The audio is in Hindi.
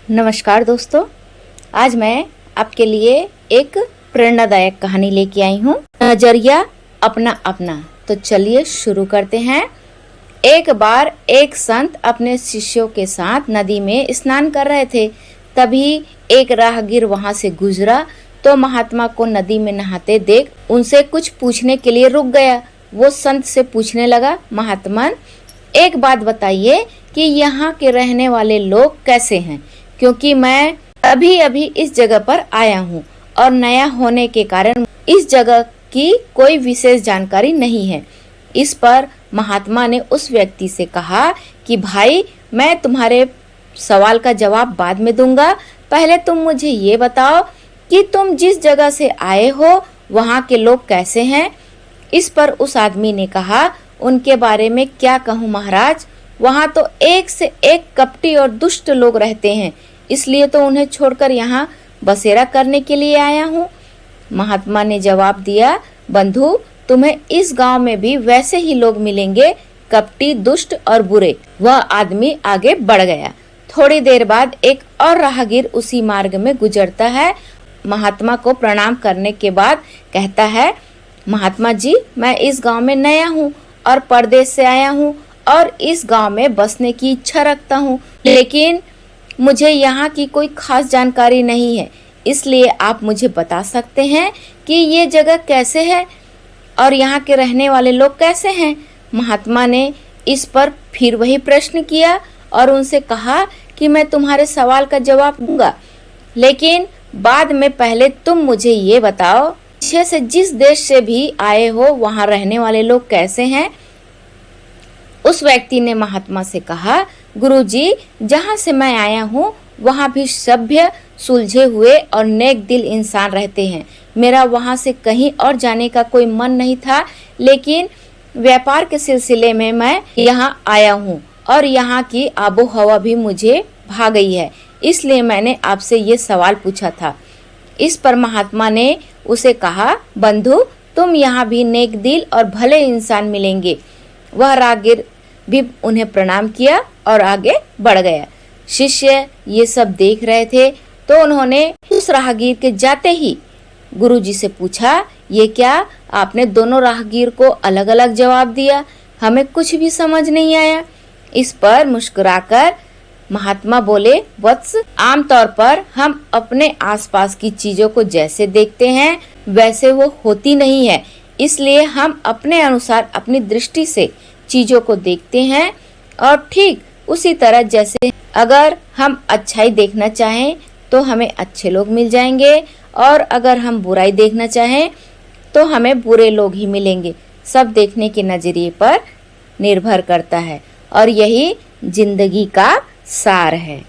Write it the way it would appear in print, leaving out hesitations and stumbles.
नमस्कार दोस्तों, आज मैं आपके लिए एक प्रेरणादायक कहानी लेके आई हूँ। नजरिया अपना अपना। तो चलिए शुरू करते हैं। एक बार एक संत अपने शिष्यों के साथ नदी में स्नान कर रहे थे। तभी एक राहगीर वहां से गुजरा तो महात्मा को नदी में नहाते देख उनसे कुछ पूछने के लिए रुक गया। वो संत से पूछने लगा, महात्मन, एक बात बताइए कि यहाँ के रहने वाले लोग कैसे हैं, क्योंकि मैं अभी अभी इस जगह पर आया हूँ और नया होने के कारण इस जगह की कोई विशेष जानकारी नहीं है। इस पर महात्मा ने उस व्यक्ति से कहा कि भाई, मैं तुम्हारे सवाल का जवाब बाद में दूंगा, पहले तुम मुझे ये बताओ कि तुम जिस जगह से आए हो वहाँ के लोग कैसे हैं। इस पर उस आदमी ने कहा, उनके बारे में क्या कहूँ महाराज, वहाँ तो एक से एक कपटी और दुष्ट लोग रहते हैं, इसलिए तो उन्हें छोड़कर यहाँ बसेरा करने के लिए आया हूँ। महात्मा ने जवाब दिया, बंधु, तुम्हें इस गांव में भी वैसे ही लोग मिलेंगे, कपटी, दुष्ट और बुरे। वह आदमी आगे बढ़ गया। थोड़ी देर बाद एक और राहगीर उसी मार्ग में गुजरता है। महात्मा को प्रणाम करने के बाद कहता है, महात्मा जी, मैं इस गांव में नया हूँ और परदेश से आया हूँ और इस गांव में बसने की इच्छा रखता हूँ, लेकिन मुझे यहाँ की कोई खास जानकारी नहीं है, इसलिए आप मुझे बता सकते हैं कि ये जगह कैसे है और यहाँ के रहने वाले लोग कैसे हैं। महात्मा ने इस पर फिर वही प्रश्न किया और उनसे कहा कि मैं तुम्हारे सवाल का जवाब दूंगा, लेकिन बाद में पहले तुम मुझे ये बताओ, पीछे से जिस देश से भी आए हो वहाँ रहने वाले लोग कैसे हैं। उस व्यक्ति ने महात्मा से कहा, गुरुजी, जहाँ से मैं आया हूँ वहाँ भी सभ्य, सुलझे हुए और नेक दिल इंसान रहते हैं। मेरा वहाँ से कहीं और जाने का कोई मन नहीं था, लेकिन व्यापार के सिलसिले में मैं यहाँ आया हूँ और यहाँ की आबो हवा भी मुझे भा गई है, इसलिए मैंने आपसे ये सवाल पूछा था। इस पर महात्मा ने उसे कहा, बंधु, तुम यहाँ भी नेक दिल और भले इंसान मिलेंगे। वह राहगीर भी उन्हें प्रणाम किया और आगे बढ़ गया। शिष्य ये सब देख रहे थे तो उन्होंने उस राहगीर के जाते ही गुरुजी से पूछा, ये क्या आपने दोनों राहगीर को अलग अलग जवाब दिया, हमें कुछ भी समझ नहीं आया। इस पर मुस्कुराकर महात्मा बोले, वत्स, आमतौर पर हम अपने आसपास की चीजों को जैसे देखते हैं वैसे वो होती नहीं है, इसलिए हम अपने अनुसार अपनी दृष्टि से चीजों को देखते हैं। और ठीक उसी तरह जैसे अगर हम अच्छाई देखना चाहें तो हमें अच्छे लोग मिल जाएंगे और अगर हम बुराई देखना चाहें तो हमें बुरे लोग ही मिलेंगे। सब देखने के नजरिए पर निर्भर करता है और यही जिंदगी का सार है।